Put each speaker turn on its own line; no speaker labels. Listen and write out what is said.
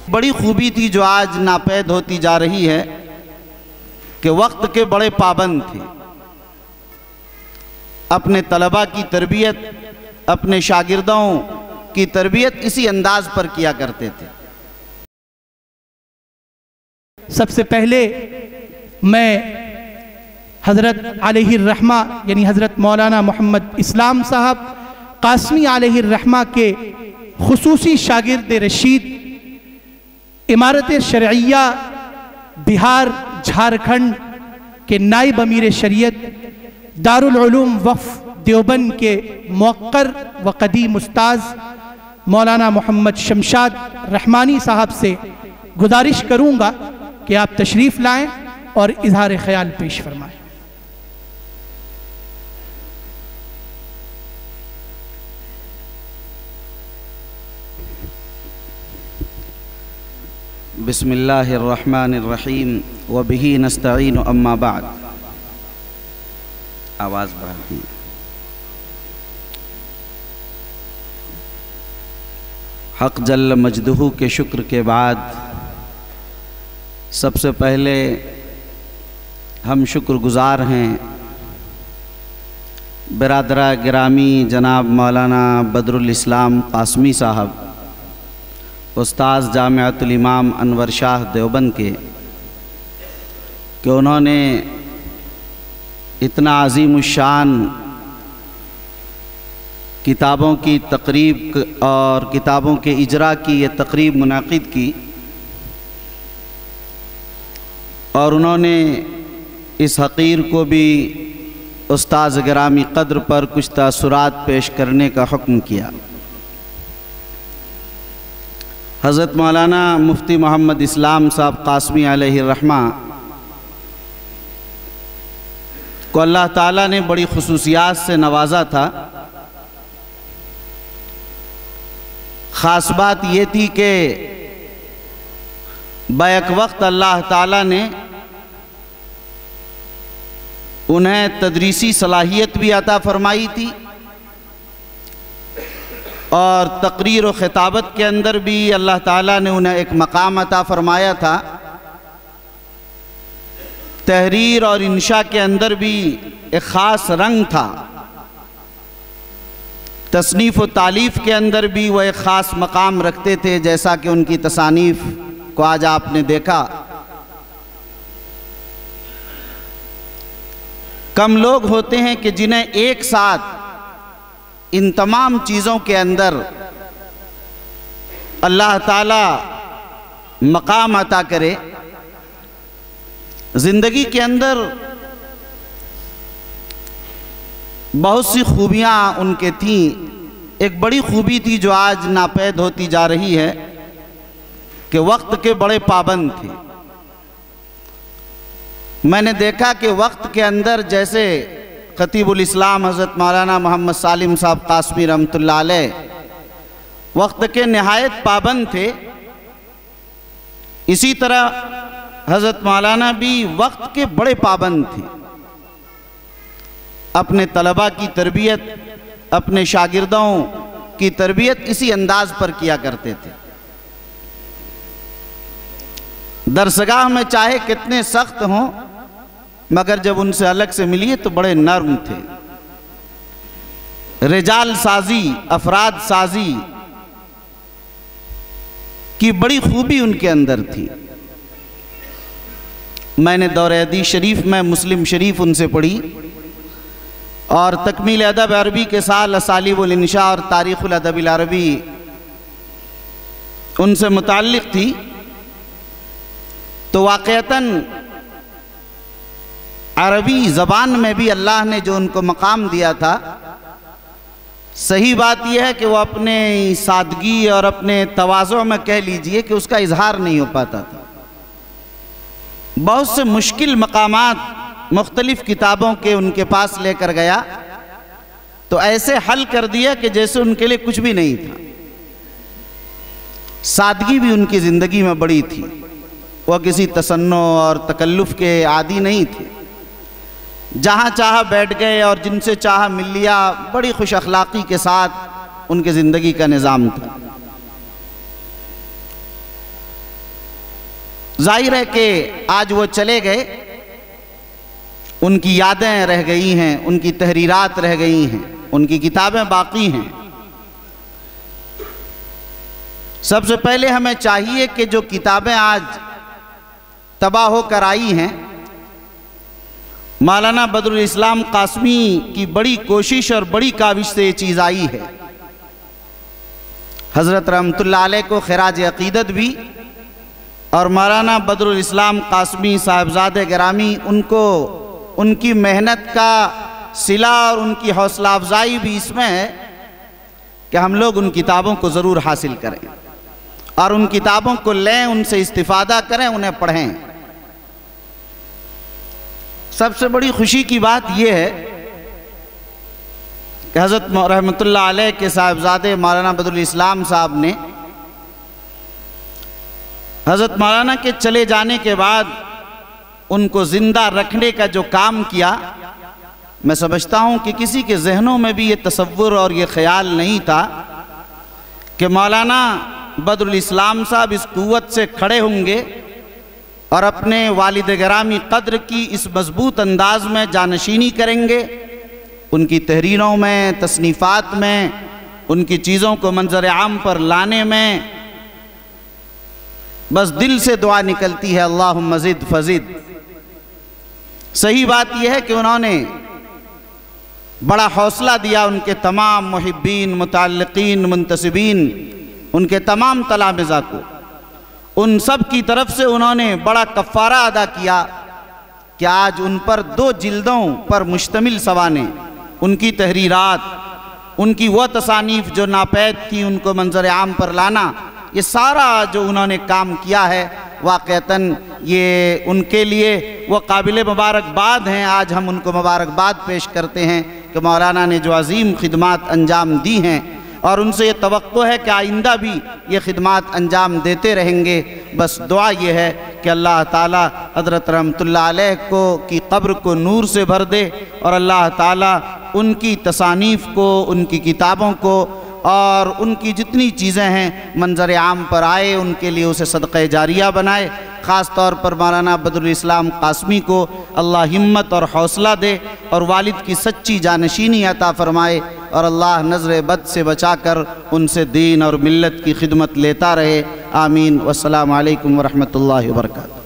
बड़ी खूबी थी जो आज नापैद होती जा रही है कि वक्त के बड़े पाबंद थे। अपने तलबा की तरबियत, अपने शागिर्दों की तरबियत इसी अंदाज पर किया करते थे।
सबसे पहले मैं हज़रत अलैहिर्रहमा यानी हज़रत मौलाना मोहम्मद इस्लाम साहब कासमी अलैहिर्रहमा के खुसूसी शागिर्द रशीद इमारत शरइया बिहार झारखंड के नाइब अमीर शरीयत दारुल उलूम वक्फ देवबंद के मुअक्कर व कदीम उस्ताद मौलाना मोहम्मद शमशाद रहमानी साहब से गुजारिश करूँगा कि आप तशरीफ़ लाएं और इजहार ख्याल पेश फरमाएं।
बिस्मिल्लाहिर्रहमानिर्रहीम व बिही नस्तईन अम्मा बाद। आवाज़ बढ़ाती है। हक़ जल्ल मजदहू के शुक्र के बाद सबसे पहले हम शुक्रगुज़ार हैं बिरादरा गिरामी जनाब मौलाना बदरुल इस्लाम कासमी साहब उस्ताद जामिअतुल इमाम अनवर शाह देवबंद के कि उन्होंने इतना अज़ीमुश्शान किताबों की तकरीब और किताबों के इजरा की ये तकरीब मुनाकिद की और उन्होंने इस हक़ीर को भी उस्ताद गिरामी क़द्र पर कुछ तासुरात पेश करने का हुक्म किया। हज़रत मौलाना मुफ्ती मोहम्मद इस्लाम साहब कासमी अलैहिर्रहमा को अल्लाह ताला ने बड़ी खुसूसियात से नवाजा था। ख़ास बात ये थी कि बैक वक्त अल्लाह ताला ने उन्हें तदरीसी सलाहियत भी अता फरमाई थी और तकरीर व खिताबत के अंदर भी अल्लाह ताला ने उन्हें एक मकाम अता फरमाया था। तहरीर और इंशा के अंदर भी एक ख़ास रंग था। तसनीफ़ व तालीफ़ के अंदर भी वह एक ख़ास मकाम रखते थे, जैसा कि उनकी तसानीफ़ को आज आपने देखा। कम लोग होते हैं कि जिन्हें एक साथ इन तमाम चीज़ों के अंदर अल्लाह ताला मकाम अता करे। ज़िंदगी के अंदर बहुत सी खूबियाँ उनके थीं। एक बड़ी खूबी थी जो आज नापैद होती जा रही है कि वक्त के बड़े पाबंद थे। मैंने देखा कि वक्त के अंदर जैसे खतीबुल इस्लाम हज़रत मौलाना मोहम्मद सालिम साहब कासमी रहमतुल्लाह अलैह वक्त के नहायत पाबंद थे, इसी तरह हज़रत मौलाना भी वक्त के बड़े पाबंद थे। अपने तलबा की तरबियत, अपने शागिर्दों की तरबियत इसी अंदाज पर किया करते थे। दरसगाह में चाहे कितने सख्त हों, मगर जब उनसे अलग से मिलिए तो बड़े नर्म थे। रिजाल साजी, अफराद साजी की बड़ी खूबी उनके अंदर थी। मैंने दौरे हदीस शरीफ में मुस्लिम शरीफ उनसे पढ़ी और तकमील अदब अरबी के साल असालिबुल इंशा और तारीख़ुल अदबिल अरबी उनसे मुताल्लिक़ थी। तो वाक़अतन अरबी ज़बान में भी अल्लाह ने जो उनको मकाम दिया था, सही बात यह है कि वो अपने सादगी और अपने तवाज़ो में कह लीजिए कि उसका इजहार नहीं हो पाता था। बहुत से मुश्किल मकामात मुख्तलिफ़ किताबों के उनके पास लेकर गया तो ऐसे हल कर दिया कि जैसे उनके लिए कुछ भी नहीं था। सादगी भी उनकी ज़िंदगी में बड़ी थी। वह किसी तसन्नो और तकल्लुफ़ के आदी नहीं थे। जहाँ चाहा बैठ गए और जिनसे चाहा मिल लिया। बड़ी खुश अखलाक़ी के साथ उनके ज़िंदगी का निज़ाम था। जाहिर है कि आज वो चले गए, उनकी यादें रह गई हैं, उनकी तहरीरात रह गई हैं, उनकी किताबें बाकी हैं। सबसे पहले हमें चाहिए कि जो किताबें आज तबाह होकर आई हैं, मौलाना बदरुल इस्लाम कासमी की बड़ी कोशिश और बड़ी काविश से ये चीज़ आई है। हज़रत रहमतुल्लाह अलैह को खिराज अक़ीदत भी, और मौलाना बदरुल इस्लाम कासमी साहिबजादे गिरामी उनको उनकी मेहनत का सिला और उनकी हौसला अफजाई भी इसमें है कि हम लोग उन किताबों को ज़रूर हासिल करें और उन किताबों को लें, उनसे इस्तिफ़ादा करें, उन्हें पढ़ें। सबसे बड़ी खुशी की बात यह है कि हज़रत रहमतुल्लाह अलैह के साहिबजादे मौलाना बदरुल इस्लाम साहब ने हज़रत मौलाना के चले जाने के बाद उनको ज़िंदा रखने का जो काम किया, मैं समझता हूँ कि किसी के जहनों में भी ये तसव्वुर और ये ख्याल नहीं था कि मौलाना बदरुल इस्लाम साहब इस क़ुव्वत से खड़े होंगे और अपने वालिद गिरामी क़द्र की इस मजबूत अंदाज में जानशीनी करेंगे, उनकी तहरीरों में, तसनीफ़ात में, उनकी चीज़ों को मंजर आम पर लाने में बस दिल से दुआ निकलती है, अल्लाहुम्मा ज़िद फ़ज़िद। सही बात यह है कि उन्होंने बड़ा हौसला दिया उनके तमाम मुहिब्बीन, मुताल्लिक़ीन, मुंतसिबीन, उनके तमाम तलामिज़ा को। उन सब की तरफ से उन्होंने बड़ा कफ़ारा अदा किया कि आज उन पर 2 जिल्दों पर मुश्तमिल सवाने, उनकी तहरीरात, उनकी वह तसानीफ़ जो नापैद थी, उनको मंजर आम पर लाना, ये सारा जो उन्होंने काम किया है वाक़अतन ये उनके लिए वो काबिल मुबारकबाद हैं। आज हम उनको मुबारकबाद पेश करते हैं कि मौलाना ने जो अज़ीम खिदमात अंजाम दी हैं और उनसे ये तवक्को है कि आइंदा भी ये खिदमात अंजाम देते रहेंगे। बस दुआ ये है कि अल्लाह ताला हज़रत रहमतुल्लाह अलैह को की क़ब्र को नूर से भर दे और अल्लाह ताला उनकी तसानीफ़ को, उनकी किताबों को और उनकी जितनी चीज़ें हैं मंजर आम पर आए, उनके लिए उसे सदक़े जारिया बनाए। ख़ास तौर पर मौलाना बदरुल इस्लाम कासमी को अल्लाह हिम्मत और हौसला दे और वालिद की सच्ची जानशीनी अता फ़रमाए और अल्लाह नज़र बद से बचाकर उनसे दीन और मिल्लत की खिदमत लेता रहे। आमीन। वस्सलामु अलैकुम वरहमतुल्लाहि वबरकातुहू।